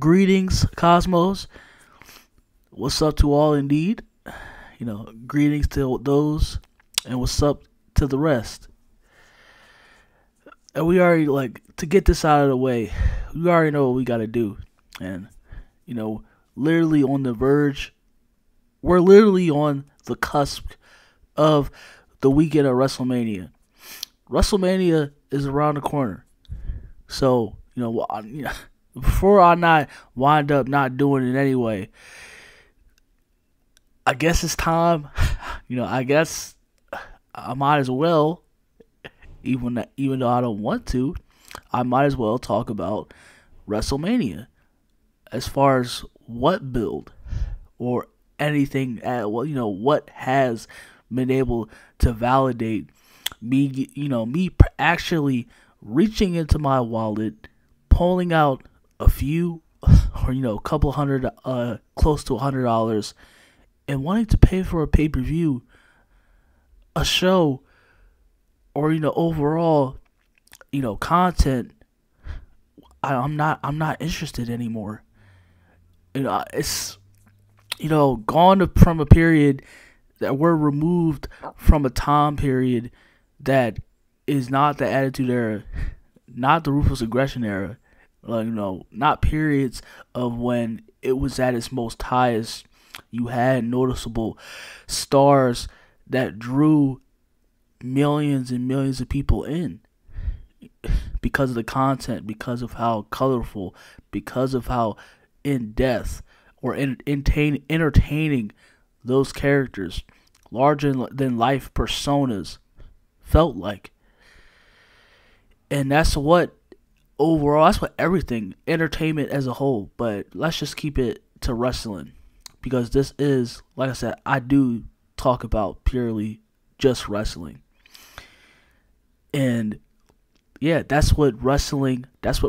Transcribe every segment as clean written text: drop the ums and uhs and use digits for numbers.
Greetings, Cosmos. What's up to all indeed? Greetings to those, and what's up to the rest. And we already, to get this out of the way, we already know what we got to do. And, literally on the verge, we're literally on the cusp of the weekend of WrestleMania. WrestleMania is around the corner. So, before I not wind up not doing it anyway, I guess it's time. I guess I might as well, even though I don't want to, I might as well talk about WrestleMania as far as what build or anything what has been able to validate me, me actually reaching into my wallet, pulling out a few or a couple hundred, close to $100, and wanting to pay for a pay-per-view, a show, or overall content. I'm not interested anymore. It's gone from a period that we're removed from a time period that is not the Attitude Era, not the Ruthless Aggression Era, not periods of when it was at its most highest. You had noticeable stars that drew millions and millions of people in because of the content, because of how colorful, because of how in-depth or entertaining those characters, larger-than-life personas felt like. And that's what everything, entertainment as a whole, but let's just keep it to wrestling. Because this is, like I said, I do talk about purely just wrestling. And yeah, that's what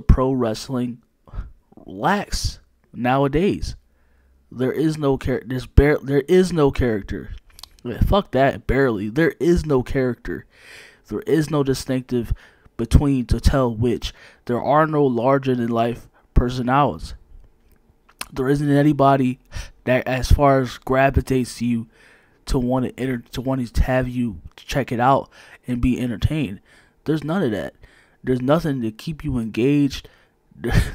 pro wrestling lacks nowadays. There is no character. There is no character. Fuck that, barely. There is no character. There is no distinctive between to tell which. There are no larger than life personalities. There isn't anybody that, as far as gravitates you to want to have you check it out and be entertained. There's none of that. There's nothing to keep you engaged.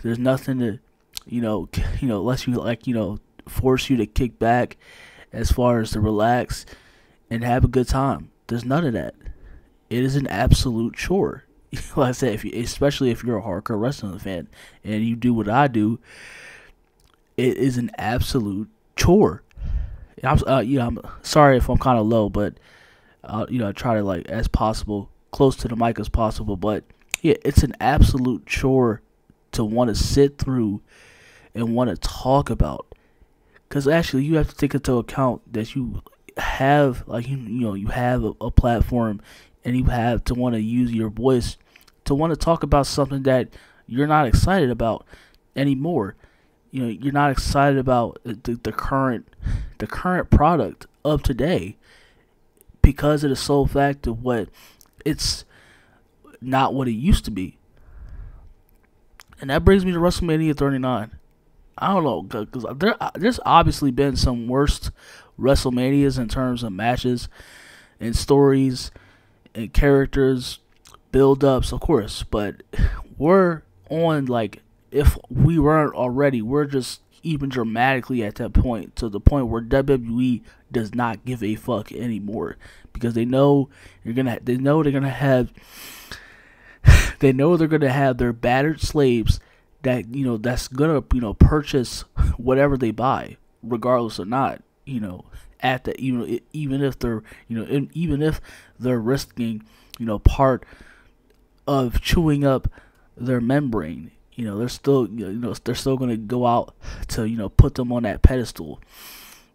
There's nothing to, unless you force you to kick back, as far as to relax and have a good time. There's none of that. It is an absolute chore. Like I said, especially if you're a hardcore wrestling fan and you do what I do, it is an absolute chore. I'm sorry if I'm kind of low, but I try to as possible, close to the mic as possible. But yeah, it's an absolute chore to want to sit through and want to talk about, because actually you have to take into account that you have you have a platform, and you have to want to use your voice to want to talk about something that you're not excited about anymore. You're not excited about the current product of today because of the sole fact of what it's not what it used to be. And that brings me to WrestleMania 39. I don't know, because there's obviously been some worst WrestleManias in terms of matches and stories and characters, build-ups, of course. But we're on, if we weren't already, we're just even dramatically at that point, to the point where WWE does not give a fuck anymore, because they know they're gonna have their battered slaves that that's gonna purchase whatever they buy, regardless or not, at the even if they're even if they're risking part of chewing up their membrane. They're still they're still gonna go out to put them on that pedestal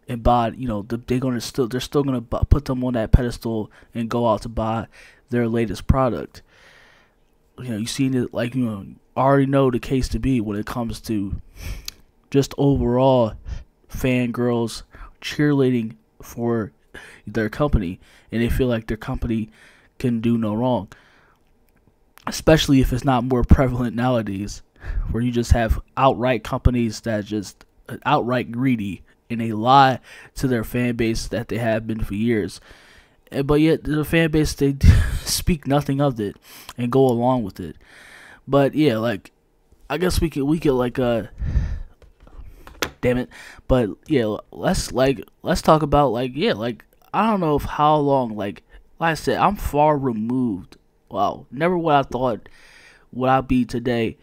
and buy. They're still gonna put them on that pedestal and go out to buy their latest product. You seen it, already know the case to be when it comes to just overall fangirls cheerleading for their company, and they feel like their company can do no wrong, especially if it's not more prevalent nowadays. where you just have outright companies that just outright greedy, and they lie to their fan base that they have been for years. But yet the fan base, they speak nothing of it and go along with it. But yeah, like, I guess we could like damn it. But yeah, let's talk about like, yeah, like, I don't know if how long, like I said, I'm far removed. Wow, never what I thought would I be today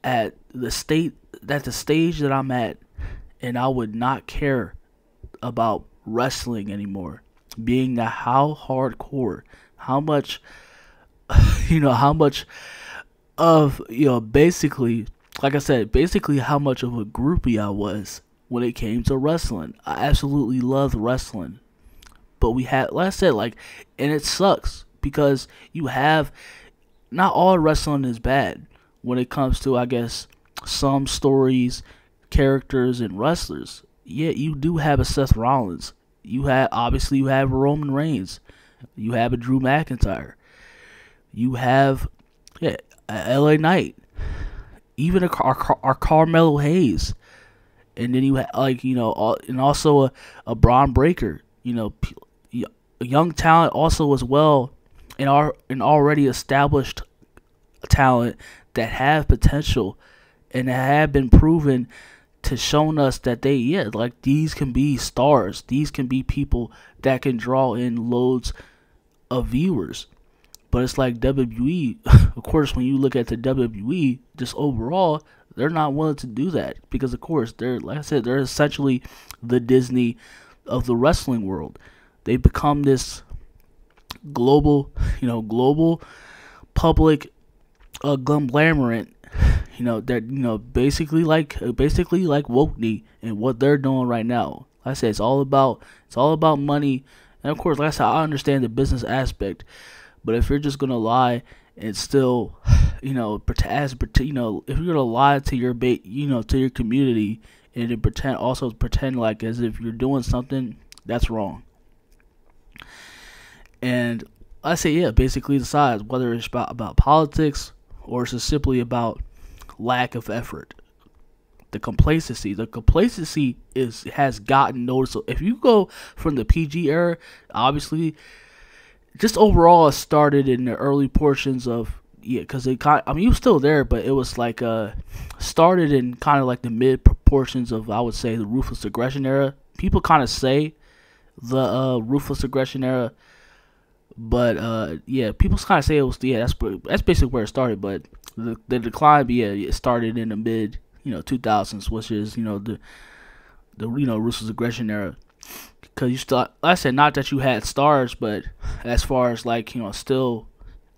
at the stage that I'm at, and I would not care about wrestling anymore. Being that how hardcore, how much, how much of, basically, like I said, basically how much of a groupie I was when it came to wrestling. I absolutely loved wrestling. But we had, like I said, like, and it sucks because you have, not all wrestling is bad when it comes to, I guess, some stories, characters, and wrestlers. Yeah, you do have a Seth Rollins. You have a Roman Reigns. You have a Drew McIntyre. You have, a LA Knight. Even our Carmelo Hayes. And then you have, like, and also a Braun Breaker. A young talent also as well, and already established talent that have potential and have been proven to shown us that these can be stars. These can be people that can draw in loads of viewers. But it's like WWE, of course, when you look at the WWE, just overall, they're not willing to do that because, of course, like I said, they're essentially the Disney of the wrestling world. They become this global public conglomerate. Basically like Wokeney and what they're doing right now. Like I said, it's all about money, and of course, like I said, I understand the business aspect, but if you're just gonna lie and still, if you're gonna lie to your to your community and then pretend like as if you're doing something, that's wrong. And I say, yeah, basically decides whether it's about politics or it's just simply about lack of effort. The complacency has gotten noticeable. If you go from the PG era, obviously, just overall it started in the early portions of, because it you was still there, but it was like started in kind of like the mid proportions of, I would say, the Ruthless Aggression era. People kind of say the Ruthless Aggression era, but people kind of say it was that's basically where it started. But the decline, it started in the mid 2000s, which is the Ruthless Aggression era. Because you still, like I said, not that you had stars, but as far as like still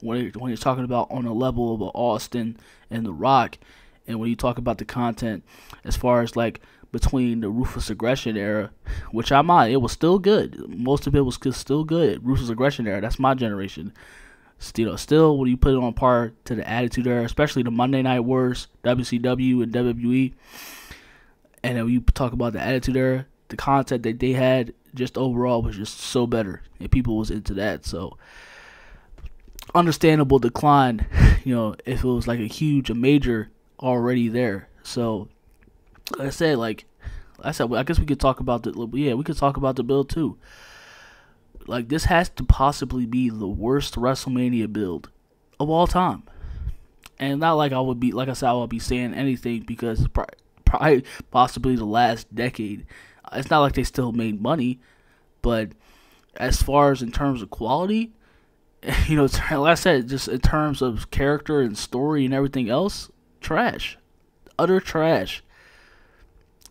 when you're talking about on a level of Austin and The Rock, and when you talk about the content as far as like between the Ruthless Aggression era, which I'm on, it was still good. Most of it was still good. Ruthless Aggression era, that's my generation. Still when you put it on par to the Attitude Era, especially the Monday Night Wars, WCW and WWE, and then when you talk about the Attitude Era, the content that they had just overall was just so better, and people was into that. So understandable decline, if it was like a major already there. So like I said, I guess we could talk about we could talk about the build too. Like, this has to possibly be the worst WrestleMania build of all time. And not like I would be, like I said, I would be saying anything because it's probably possibly the last decade. It's not like they still made money, but as far as in terms of quality, like I said, just in terms of character and story and everything else, trash. Utter trash.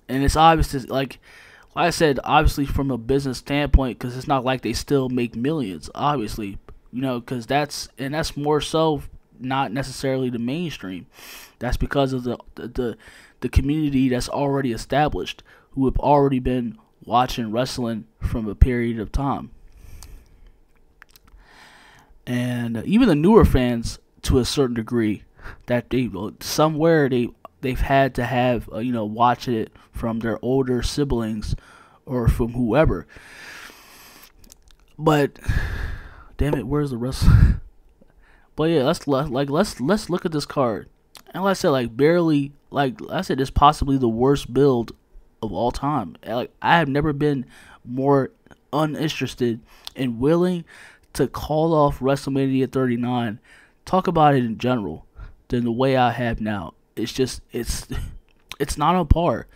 And it's obvious, like I said, obviously from a business standpoint, because it's not like they still make millions, obviously, because that's more so not necessarily the mainstream. That's because of the community that's already established, who have already been watching wrestling from a period of time. And even the newer fans, to a certain degree, that they've had to have watch it from their older siblings or from whoever. But damn it, where's the rest? But yeah, let's look at this card, And like I said, like barely, like I said, it's possibly the worst build of all time. Like I have never been more uninterested and willing to call off WrestleMania 39, talk about it in general, than the way I have now. It's just it's not on par,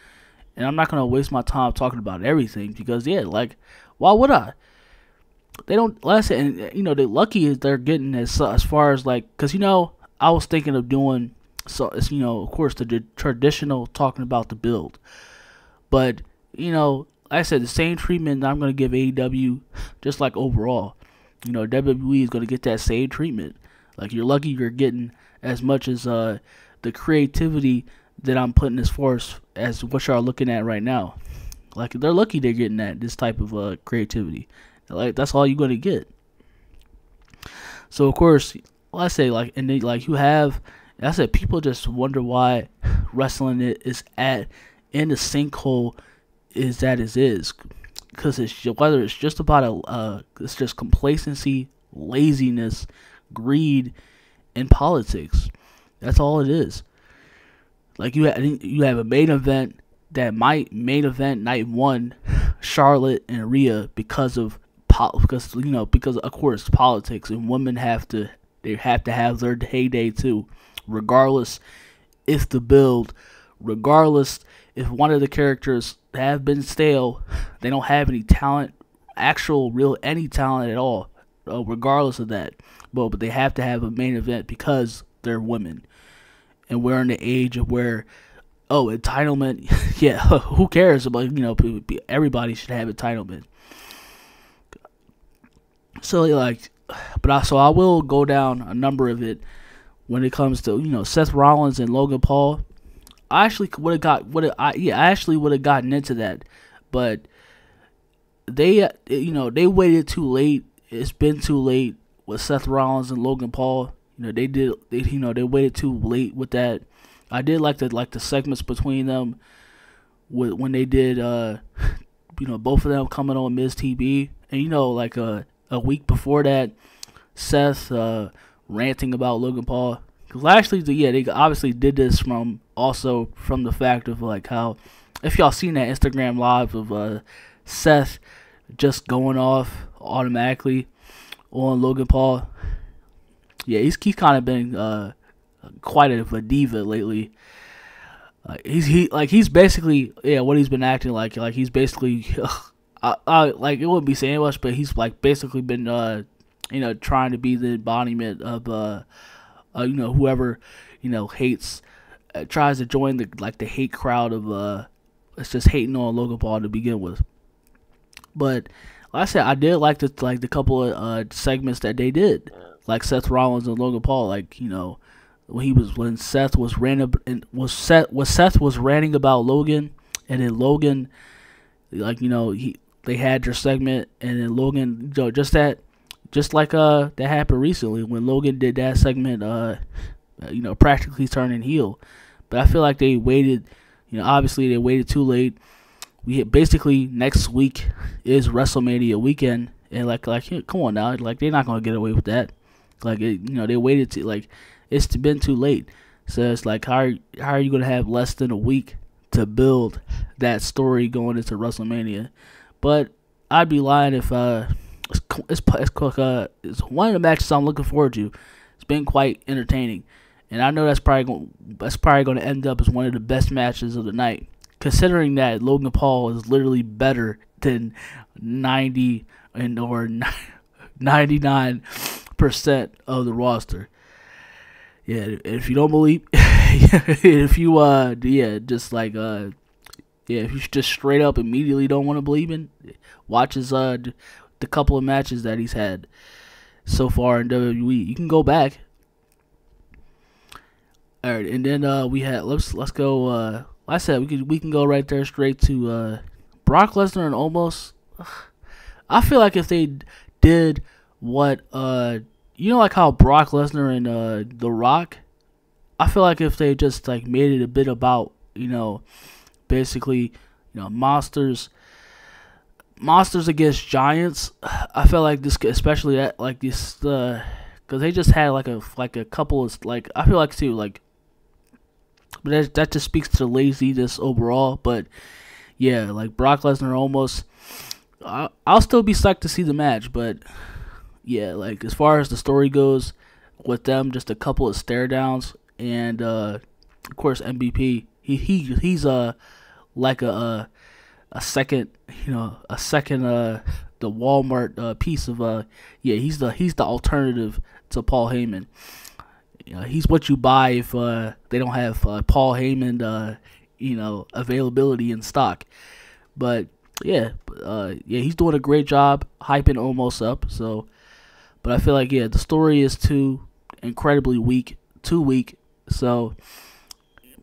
and I'm not gonna waste my time talking about everything because yeah, like why would I? They don't. Like I said, and they're lucky is they're getting as far as like, cause I was thinking of doing so. It's of course the traditional talking about the build, but like I said, the same treatment that I'm gonna give AEW, just like overall, WWE is gonna get that same treatment. Like you're lucky you're getting as much as the creativity that I'm putting as far as what y'all are looking at right now. Like they're lucky they're getting this type of creativity. Like that's all you're gonna get. So of course, like I say, like and they, like you have, I said people just wonder why wrestling is in the sinkhole is that it is, because it's whether it's just about it's just complacency, laziness, greed, and politics. That's all it is. Like you have a main event that might main event night one, Charlotte and Rhea because of of course politics, and women have to have their heyday too, regardless if the build, regardless if one of the characters have been stale, they don't have any talent, any talent at all, regardless of that. But they have to have a main event because they're women, and we're in the age of where entitlement, yeah, who cares about everybody should have entitlement. So I will go down a number of it when it comes to Seth Rollins and Logan Paul. I actually would have gotten into that, but they waited too late. It's been too late with Seth Rollins and Logan Paul. They waited too late with that. I did like the segments between them when they did both of them coming on Miz TV, and a week before that, Seth ranting about Logan Paul. Because actually, they obviously did this from the fact of like how, if y'all seen that Instagram live of Seth just going off automatically on Logan Paul. Yeah, he's kind of been quite a diva lately. He's basically what he's been acting like he's basically like it wouldn't be saying much, but he's like basically been trying to be the embodiment of whoever hates tries to join the hate crowd of it's just hating on Logan Paul to begin with. But like I said, I did like the couple of segments that they did, like Seth Rollins and Logan Paul, when Seth was ranting about Logan, and then Logan, they had their segment, and then Logan, just like that happened recently when Logan did that segment, practically turning heel. But I feel like they waited, obviously they waited too late. Basically next week is WrestleMania weekend, and come on now, they're not gonna get away with that. They waited to it's been too late. So it's like how are you gonna have less than a week to build that story going into WrestleMania? But I'd be lying if it's one of the matches I'm looking forward to. It's been quite entertaining, and I know that's probably going to end up as one of the best matches of the night, considering that Logan Paul is literally better than 99% of the roster. Yeah, if you don't believe, if you just straight up immediately don't want to believe in, watch the couple of matches that he's had so far in WWE. You can go back. All right, and then we had let's go. Like I said, we can go right there straight to Brock Lesnar and Omos. I feel like if they did what like how Brock Lesnar and The Rock, I feel like if they just made it a bit about basically monsters against giants. I felt like this, especially that because they just had a couple of I feel like too But that just speaks to the laziness overall. But yeah, like Brock Lesnar almost. I'll still be psyched to see the match, but yeah, like as far as the story goes, with them, just a couple of stare downs, and of course MVP. He's like a second, a second the Walmart piece of yeah, he's the alternative to Paul Heyman. He's what you buy if they don't have Paul Heyman availability in stock. But yeah, yeah, he's doing a great job hyping Omos up. So, but I feel like yeah, the story is too incredibly weak, too weak. So,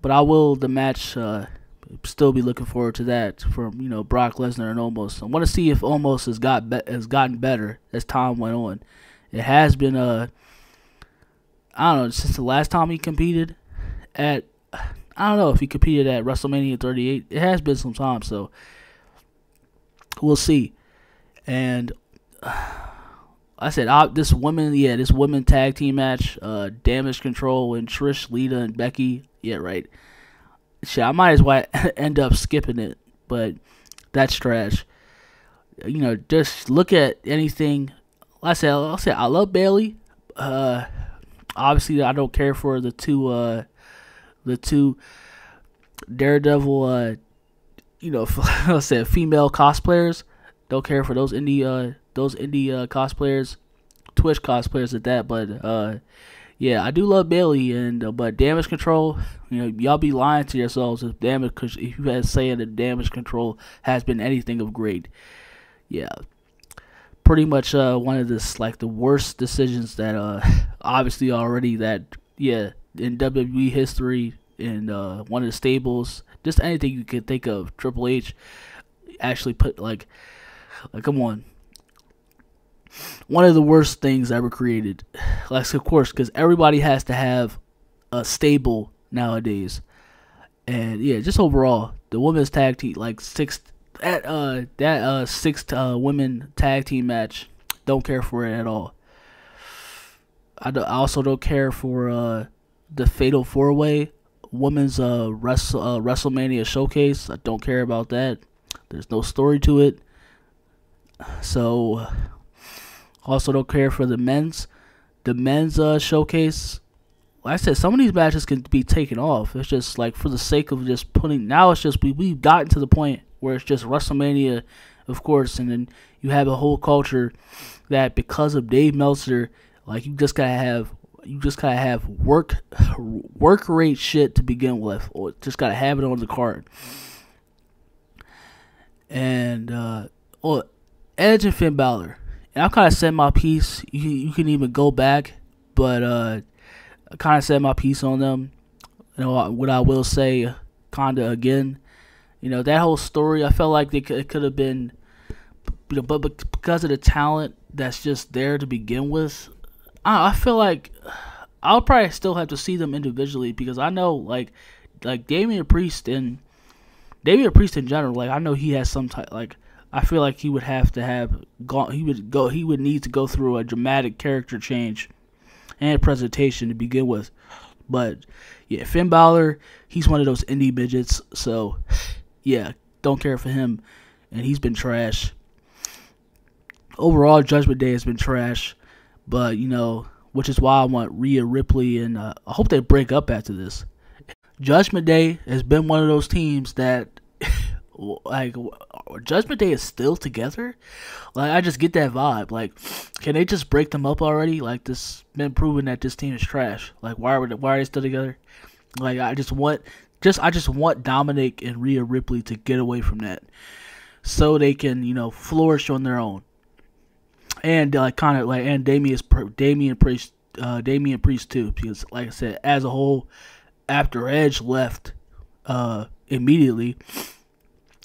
but I will the match. Still be looking forward to that from Brock Lesnar and Omos. I want to see if Omos has gotten better as time went on. It has been I don't know, since the last time he competed at, I don't know if he competed at WrestleMania 38. It has been some time, so we'll see. And I said this women tag team match, Damage Control and Trish, Lita, and Becky. Yeah, right. Shit, I might as well end up skipping it, but that's trash. Just look at anything. I love Bayley. Obviously, I don't care for the two Daredevil, I said female cosplayers. Don't care for those indie cosplayers, Twitch cosplayers at that. But yeah, I do love Bayley, and but Damage Control, y'all be lying to yourselves if you had saying that Damage Control has been anything of grade. Yeah, pretty much one of the worst decisions that obviously already that in WWE history, in one of the stables, just anything you could think of. Triple H actually put like come on. One of the worst things ever created. Like, of course, because everybody has to have a stable nowadays. And yeah, just overall, the women's tag team, like six women tag team match, don't care for it at all. I also don't care for the Fatal 4-Way women's WrestleMania showcase. I don't care about that. There's no story to it. So. Also don't care for the men's showcase. Like I said, some of these matches can be taken off. It's just like for the sake of just putting. Now it's just we've gotten to the point where it's just WrestleMania, of course, and then you have a whole culture that because of Dave Meltzer, like you just gotta have work rate shit to begin with, or just gotta have it on the card. And Edge and Finn Balor. And I kind of said my piece. You can even go back, but I kind of said my piece on them. What I will say, kind of again, that whole story. I felt like it could have been, but because of the talent that's just there to begin with, I feel like I'll probably still have to see them individually because I know like Damian Priest in general. Like I know he has some type like. I feel like he would have to have gone. He would need to go through a dramatic character change and presentation to begin with. But yeah, Finn Balor, he's one of those indie midgets. So yeah, don't care for him, and he's been trash. Overall, Judgment Day has been trash, but which is why I want Rhea Ripley, and I hope they break up after this. Judgment Day has been one of those teams that. Like Judgment Day is still together. Like I just get that vibe. Like, can they just break them up already? Like this been proven that this team is trash. Like why are they still together? Like I just want Dominic and Rhea Ripley to get away from that, so they can flourish on their own. And and Damian Priest too, because like I said, as a whole, after Edge left immediately.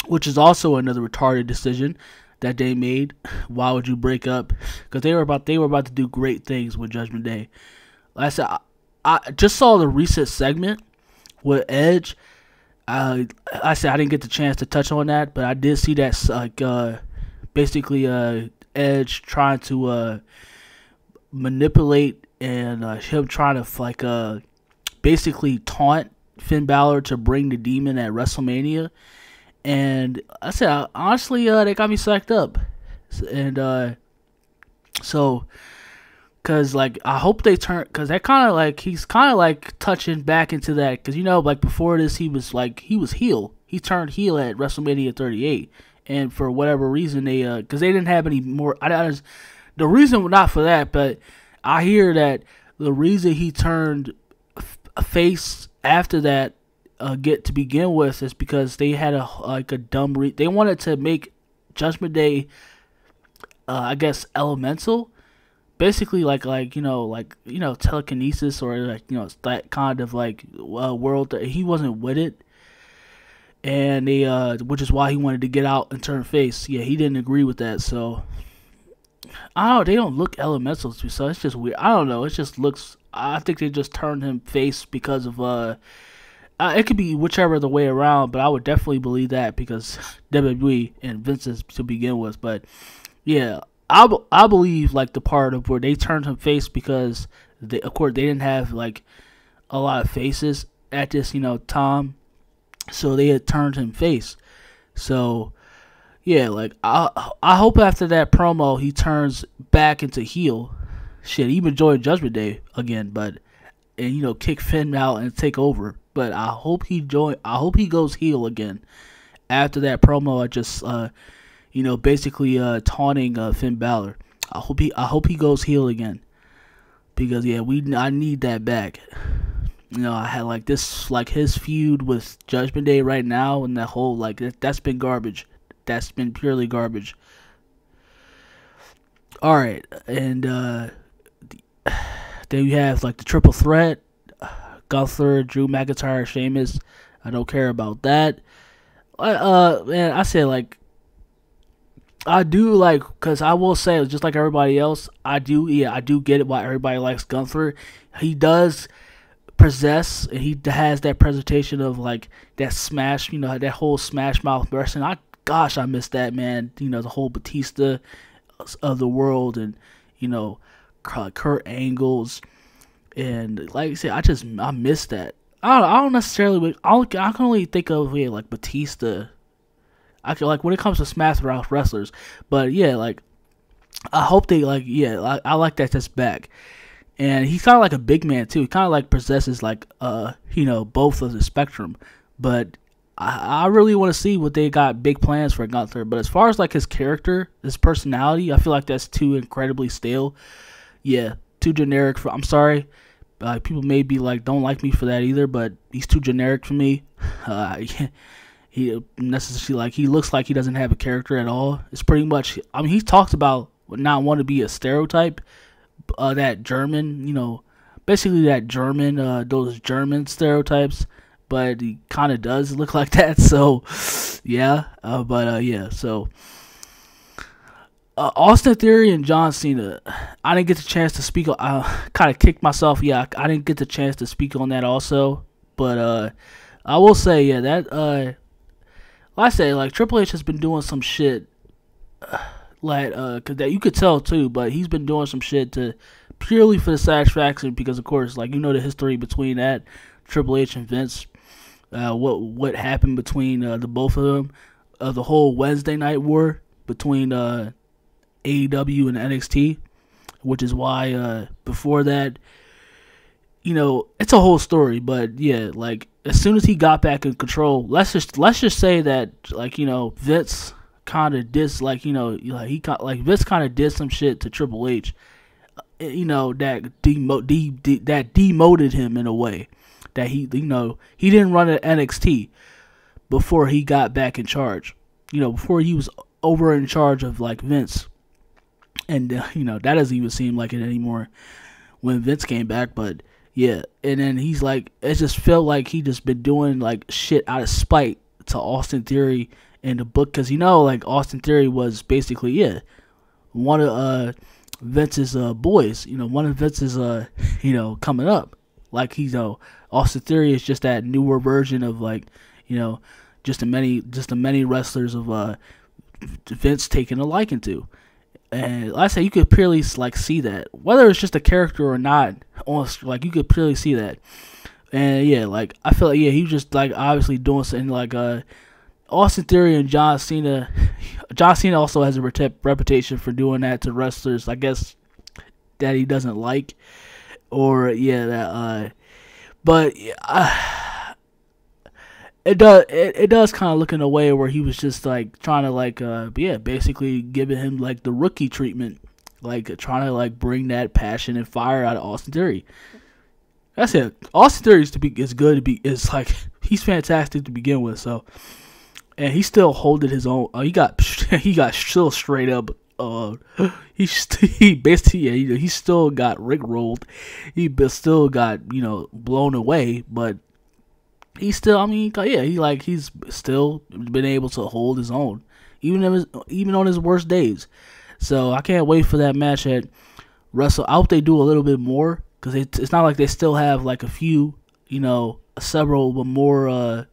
Which is also another retarded decision that they made. Why would you break up? Because they were about to do great things with Judgment Day. Like I said, I just saw the recent segment with Edge. I said I didn't get the chance to touch on that, but I did see that basically Edge trying to manipulate and him trying to basically taunt Finn Balor to bring the Demon at WrestleMania, and I said honestly, they got me psyched up, and so. Cause like I hope they turn, cause that kind of like he's kind of like touching back into that, cause like before this he was heel. He turned heel at WrestleMania 38, and for whatever reason cause they didn't have any more. The reason not for that, but I hear that the reason he turned face after that get to begin with is because they had a dumb they wanted to make Judgment Day, I guess elemental. Basically, like telekinesis, or that kind of world that he wasn't with it, and they which is why he wanted to get out and turn face. Yeah, he didn't agree with that, so I don't know. They don't look elemental to me, so it's just weird. I don't know. It just looks. I think they just turned him face because of it could be whichever the way around, but I would definitely believe that because WWE and Vince is to begin with, but yeah. I believe the part of where they turned him face because of course they didn't have a lot of faces at this time, so they had turned him face. So yeah, I hope after that promo he turns back into heel. Shit, even join Judgment Day again, and kick Finn out and take over. But I hope he goes heel again after that promo. I just basically taunting Finn Balor. I hope he goes heel again, because yeah, I need that back. I had his feud with Judgment Day right now, and that whole that's been garbage. That's been purely garbage. All right, and then you have the triple threat: Gunther, Drew McIntyre, Sheamus. I don't care about that. Man, I said I do because I will say, just like everybody else, I do get it why everybody likes Gunther. He does possess, and he has that presentation of that smash, that whole smash mouth wrestling. I miss that, man. The whole Batista of the world, and Kurt Angles, and like I said, I miss that. I don't necessarily. I can only think of Batista. I can when it comes to Smash Mouth wrestlers, but yeah, I hope they I like that that's back, and he's kind of a big man too. He kind of possesses both of the spectrum, but I really want to see what they got big plans for Gunther. But as far as his character, his personality, I feel that's too incredibly stale. Yeah, too generic for. I'm sorry, people may be don't like me for that either, but he's too generic for me. He necessarily he looks like he doesn't have a character at all. It's pretty much. I mean, he talks about not wanting to be a stereotype, that German, basically that German, those German stereotypes. But he kind of does look like that. So yeah, yeah. So Austin Theory and John Cena. I didn't get the chance to speak. I kind of kicked myself. Yeah, I didn't get the chance to speak on that also. But I will say, yeah, that I say Triple H has been doing some shit, cause that you could tell too. But he's been doing some shit to purely for the satisfaction, because of course, the history between that Triple H and Vince, what happened between the both of them, the whole Wednesday night war between AEW and NXT, which is why before that, it's a whole story. But yeah, as soon as he got back in control, let's just say that Vince kind of did Vince kind of did some shit to Triple H, that demoted him in a way that he didn't run at NXT before he got back in charge, before he was over in charge of Vince, and that doesn't even seem like it anymore when Vince came back. But yeah, and then he's it just felt like he just been doing shit out of spite to Austin Theory in the book, because Austin Theory was basically one of Vince's boys, one of Vince's coming up, Austin Theory is just that newer version of just the many wrestlers of Vince taking a liking to. And like I say, you could purely see that, whether it's just a character or not. You could purely see that. And yeah, like I feel like he was just like obviously doing something like Austin Theory and John Cena. John Cena also has a reputation for doing that to wrestlers, I guess, that he doesn't like, or yeah, that. But it does kind of look in a way where he was just like trying to like basically giving him like the rookie treatment, like trying to like bring that passion and fire out of Austin Theory. That's it. Austin Theory is good to be. Is like he's fantastic to begin with. So, and he still holding his own. He got still straight up. He basically he still got rickrolled. He still got blown away, but he still. I mean, yeah, he's still been able to hold his own, even on his worst days. So I can't wait for that match at Wrestle. I hope they do a little bit more. Because it's not like they still have like a few, several more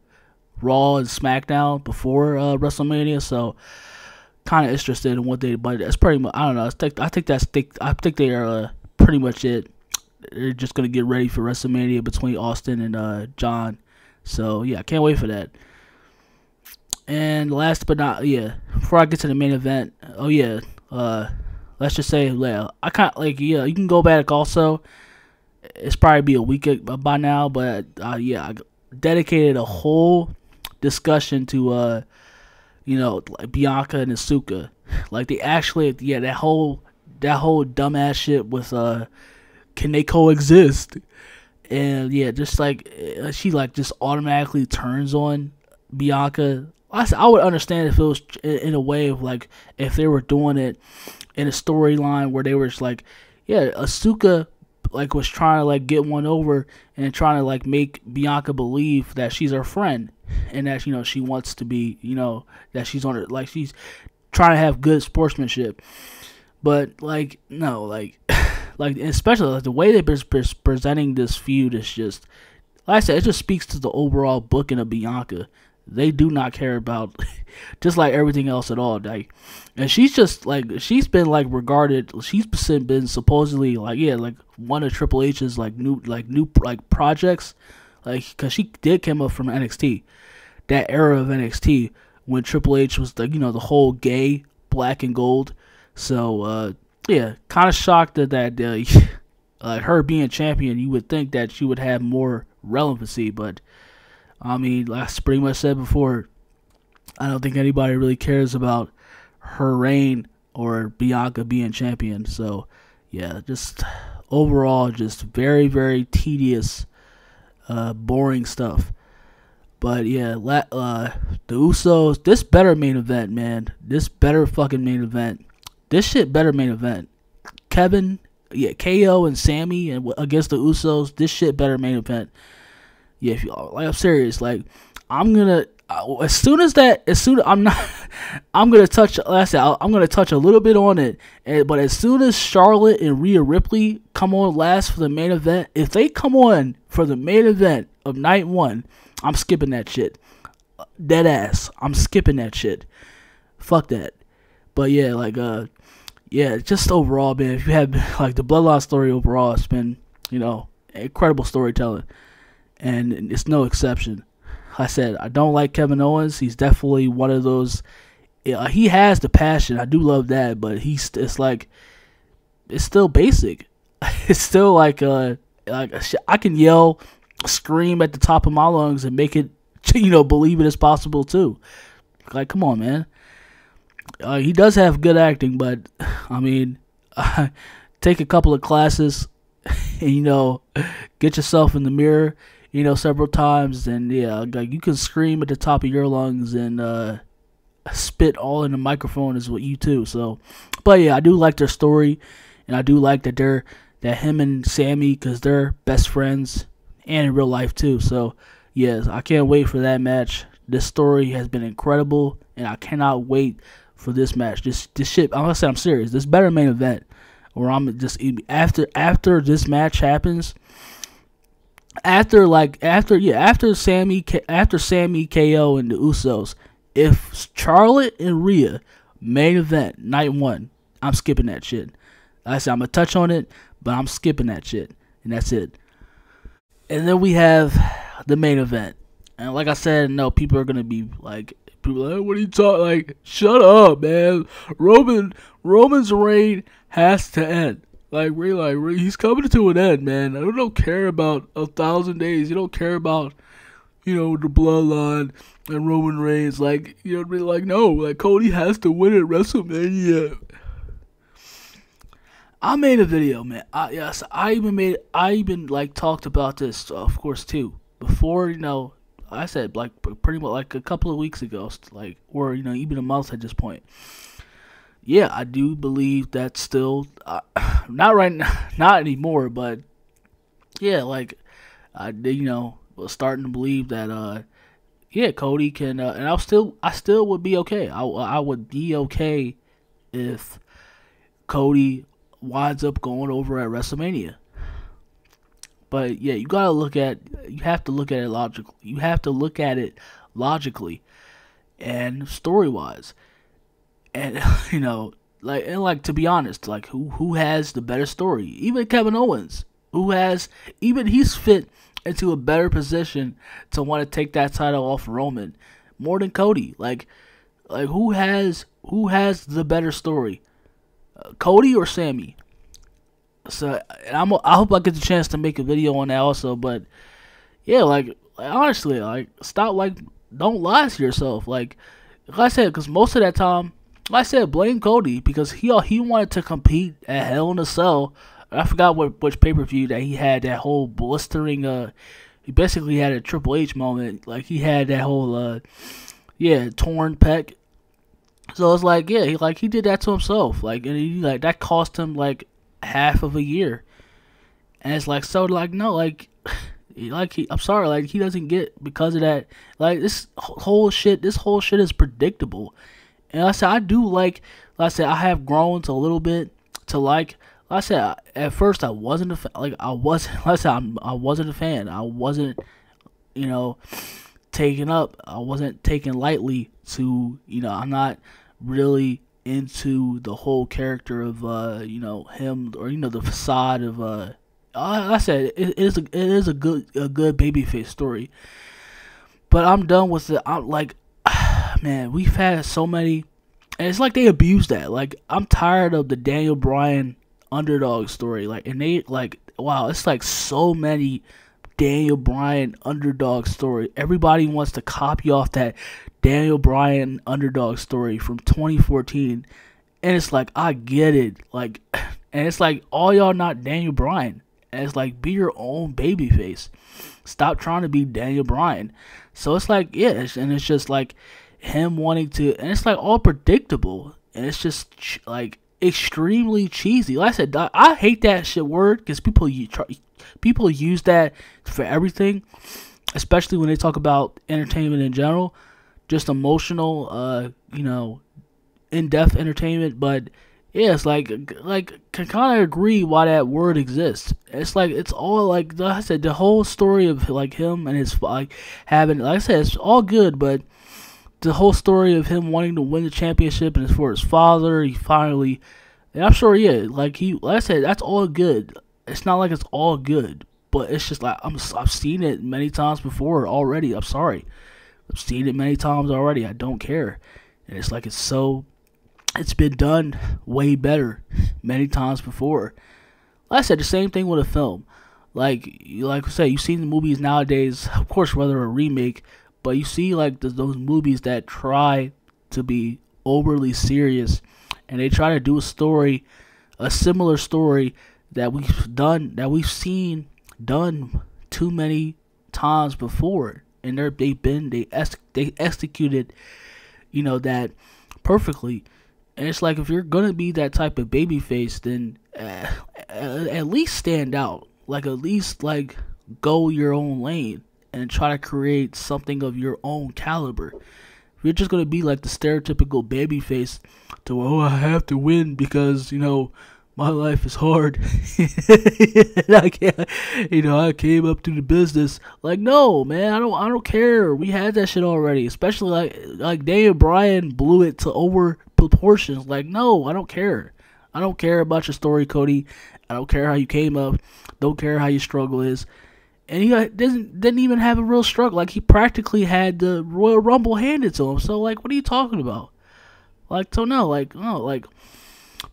Raw and SmackDown before WrestleMania. So kind of interested in what they. But it's pretty much, I don't know. I think they are pretty much it. They're just gonna get ready for WrestleMania between Austin and John. So yeah, I can't wait for that. And last but not before I get to the main event, let's just say I kind of you can go back also. It's probably be a week by now, but I dedicated a whole discussion to like Bianca and Asuka. Like they actually that whole dumbass shit with can they coexist? And just like she like just automatically turns on Bianca. I would understand if it was in a way of like if they were doing it in a storyline where they were just like Asuka like was trying to like get one over and trying to like make Bianca believe that she's her friend and that she wants to be that she's on her, like she's trying to have good sportsmanship. But like no, like like especially like the way they're presenting this feud is just, like I said, it just speaks to the overall booking of Bianca. They do not care about just like everything else at all. Like, and she's just like she's been like regarded. She's been supposedly like one of Triple H's like new projects, like because she did come up from NXT, that era of NXT when Triple H was the the whole gay black and gold. So kind of shocked that like her being champion, you would think that she would have more relevancy, but. I mean, like I pretty much said before, I don't think anybody really cares about her reign or Bianca being champion. So, yeah, just overall, just very, very tedious, boring stuff. But, yeah, the Usos, this better main event, man. This better fucking main event. This shit better main event. Kevin, KO and Sammy and against the Usos, this shit better main event. Yeah, I'm serious. Like, I'm gonna I'm gonna touch. Like I said, I'm gonna touch a little bit on it. But as soon as Charlotte and Rhea Ripley come on last for the main event, if they come on for the main event of night one, I'm skipping that shit. Dead ass. I'm skipping that shit. Fuck that. But yeah, just overall, man. If you have like the Bloodline story overall, it's been incredible storytelling. And it's no exception. I said, I don't like Kevin Owens. He's definitely one of those. He has the passion. I do love that, but it's still basic. It's still like I can yell, scream at the top of my lungs and make it, believe it is possible too. Like, come on, man. He does have good acting, but I mean, take a couple of classes and get yourself in the mirror. Several times, and like you can scream at the top of your lungs and spit all in the microphone is what you too. So, but yeah, I do like their story, and I do like that him and Sammy, because they're best friends, and in real life too. So, yes, I can't wait for that match. This story has been incredible, and I cannot wait for this match. This shit. I'm gonna say I'm serious. This better main event, where I'm just after this match happens. After Sammy, KO, and the Usos, if Charlotte and Rhea main event night one, I'm skipping that shit. Like I said, I'm gonna touch on it, but I'm skipping that shit, and that's it. And then we have the main event. And like I said, no, people are gonna be like, what are you talking? Like, shut up, man. Roman's reign has to end. Like, he's coming to an end, man. I don't care about 1,000 days. You don't care about, the bloodline and Roman Reigns. Like, like, no, like, Cody has to win at WrestleMania. I made a video, man. I even like talked about this, of course, too. Before, I said like pretty much like a couple of weeks ago, like, or even a month at this point. Yeah, I do believe that still, not right now, not anymore, but yeah, like I was starting to believe that yeah, Cody can, and I still would be okay. I would be okay if Cody winds up going over at WrestleMania. But yeah, you have to look at it logically. You have to look at it logically and story wise. And like to be honest, like who has the better story? Even Kevin Owens, he's fit into a better position to want to take that title off Roman more than Cody. Like who has the better story? Cody or Sammy? So I hope I get the chance to make a video on that also. But yeah, like honestly, like stop, like don't lie to yourself. Like I said, because most of that time, like I said, blame Cody because he wanted to compete at Hell in a Cell. I forgot which pay-per-view that he had that whole blistering. He basically had a Triple H moment. Like he had that whole torn pec. So it's like, yeah, he did that to himself. Like, and that cost him like half of a year. And it's like, so like, no, like I'm sorry, like he doesn't get because of that. Like this whole shit is predictable. And I said, I have grown to a little bit to like I said, at first I wasn't a fan. I wasn't a fan. I wasn't, I wasn't taken lightly to, I'm not really into the whole character of, him or, the facade of, I said, it is a good babyface story. But I'm done with it. I'm like, man, we've had so many, and it's like they abuse that. Like, I'm tired of the Daniel Bryan underdog story. Like, and they, like, wow, it's like so many Daniel Bryan underdog story. Everybody wants to copy off that Daniel Bryan underdog story from 2014. And it's like, I get it. Like, and it's like, all y'all not Daniel Bryan. And it's like, be your own babyface. Stop trying to be Daniel Bryan. So it's like, yeah, and it's just like him wanting to, and it's like all predictable. And it's just like extremely cheesy. Like I said, I hate that shit word because people use that for everything, especially when they talk about entertainment in general, just emotional, in-depth entertainment. But yeah, it's like can kind of agree why that word exists. It's like it's all like I said, the whole story of like him and his like having, like I said, it's all good, but the whole story of him wanting to win the championship and it's for his father, he finally, and I'm sure, yeah, like I said, that's all good. It's not like it's all good, but it's just like I've seen it many times before already. I'm sorry, I've seen it many times already. I don't care, and it's like it's been done way better many times before. Like I said, the same thing with a film. Like I say, you see the movies nowadays, of course, whether a remake, but you see like those movies that try to be overly serious, and they try to do a similar story that we've seen done too many times before, and they executed, that perfectly. And it's like, if you're gonna be that type of babyface, then at least stand out. Like, at least like go your own lane and try to create something of your own caliber. If you're just gonna be like the stereotypical babyface, to I have to win because my life is hard, and I can't, I came up through the business. Like, no, man, I don't care. We had that shit already. Especially like Daniel Bryan blew it to over proportions. Like, no, I don't care. I don't care about your story, Cody. I don't care how you came up. Don't care how your struggle is. and he didn't even have a real struggle. Like, he practically had the Royal Rumble handed to him. So, like, what are you talking about? Like, so no, like, no, like,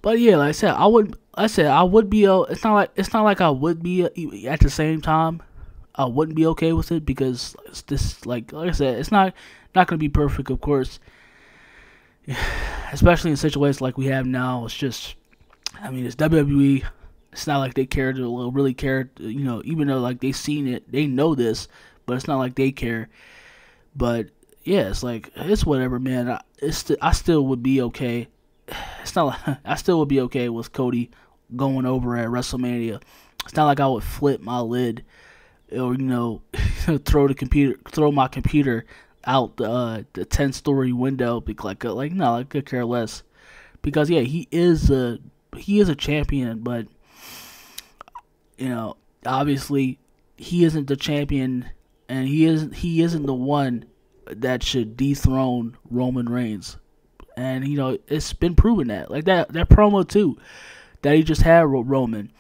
but yeah, like I said, I would be. It's not like I would be at the same time. I wouldn't be okay with it because it's this, like I said, it's not gonna be perfect, of course. Especially in situations like we have now. It's just, I mean, it's WWE. It's not like they cared to really care, even though like they've seen it, they know this, but it's not like they care. But yeah, it's like, it's whatever, man. I still would be okay. It's not like, I still would be okay with Cody going over at WrestleMania. It's not like I would flip my lid or throw my computer out the 10-story window. No, I could care less. Because yeah, he is a champion, but obviously he isn't the champion, and he isn't the one that should dethrone Roman Reigns. And it's been proven that, like that promo too that he just had with Roman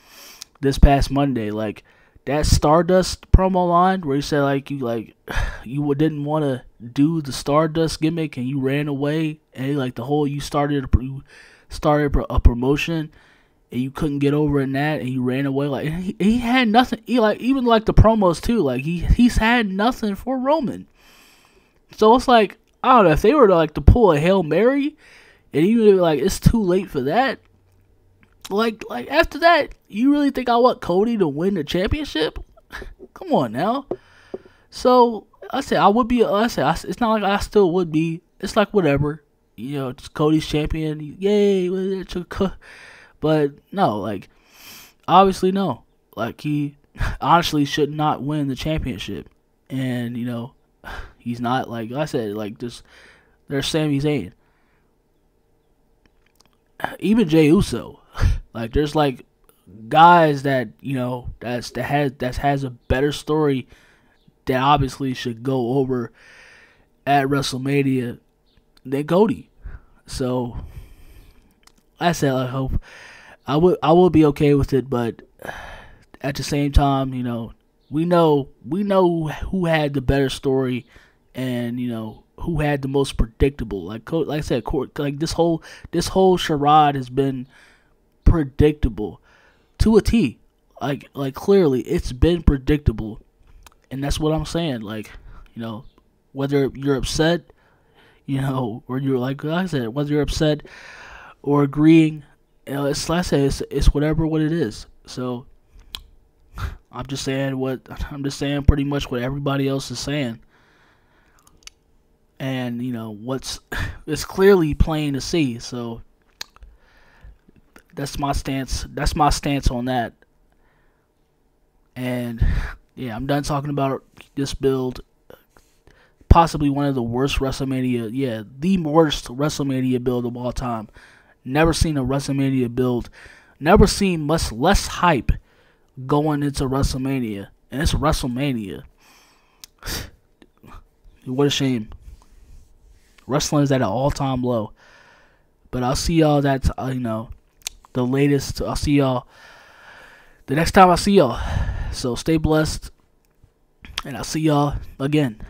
this past Monday, like that Stardust promo line where he said like you didn't want to do the Stardust gimmick and you ran away, and like you started a promotion and you couldn't get over in that and you ran away. Like he had nothing. Even like the promos too, like he's had nothing for Roman. So it's like, I don't know, if they were to pull a Hail Mary, and even like it's too late for that. Like after that, you really think I want Cody to win the championship? Come on now. So I said I would be. It's not like I still would be. It's like whatever. It's Cody's champion. Yay! But no, like obviously no. Like he honestly should not win the championship, and he's not, like I said, like this. There's Sami Zayn, even Jey Uso. Like there's like guys that that has a better story that obviously should go over at WrestleMania than Cody. So I said I hope I would be okay with it, but at the same time, we know who had the better story, and who had the most predictable. Like I said, like this whole charade has been predictable to a T. Like clearly it's been predictable, and that's what I'm saying. Like whether you're upset, or you're like I said, whether you're upset or agreeing, it's like I said, it's whatever what it is. So I'm just saying pretty much what everybody else is saying. And it's clearly plain to see. So that's my stance. That's my stance on that. And yeah, I'm done talking about this build. Possibly one of the worst WrestleMania. Yeah, the worst WrestleMania build of all time. Never seen a WrestleMania build. Never seen much less hype going into WrestleMania. And it's WrestleMania. What a shame. Wrestling is at an all-time low. But I'll see y'all the latest. I'll see y'all the next time I see y'all. So stay blessed, and I'll see y'all again.